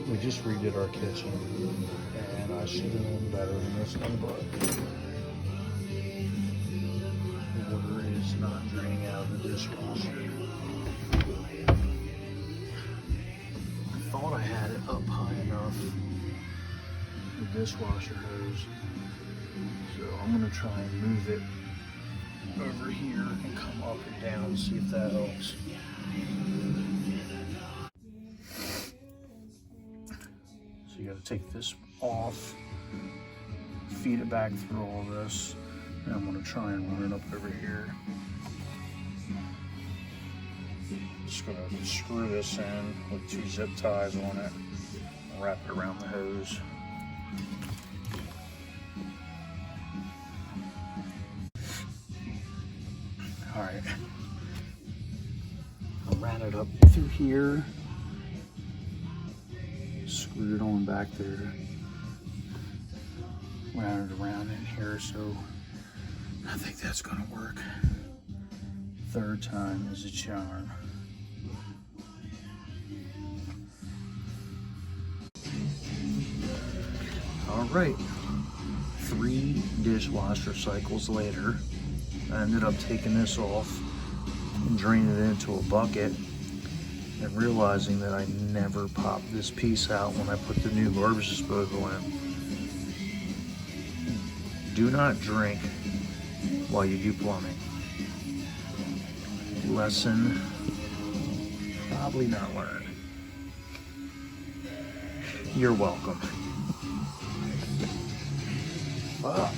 We just redid our kitchen, and I should have known better than this one, but water is not draining out of the dishwasher. I thought I had it up high enough, the dishwasher hose, so I'm gonna try and move it over here and come up and down and see if that helps. So you gotta take this off, feed it back through all this, and I'm gonna try and run it up over here. Just gonna screw this in with 2 zip ties on it, wrap it around the hose. All right, I ran it up through here, screwed it on back there, ran it around in here, so I think that's gonna work. 3rd time is a charm. All right, 3 dishwasher cycles later, I ended up taking this off and draining it into a bucket and realizing that I never popped this piece out when I put the new garbage disposal in. Do not drink while you do plumbing. Lesson probably not learned. You're welcome. Fuck.